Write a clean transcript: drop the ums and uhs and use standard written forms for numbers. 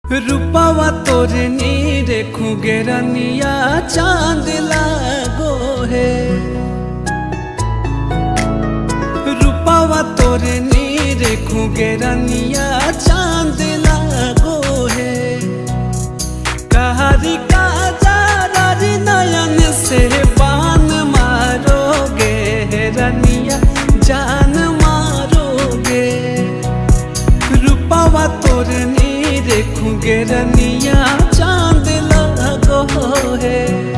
रूपावा तोर नीरे खुगेरनिया चांद लागो है। रूपावा तोर नीरे खुगेरनिया चांद लागो है। कहारी का जारी नयन से बान मारोगे रनिया जान मारोगे। रूपावा तोर देखूंगे रनिया चांद लागो है।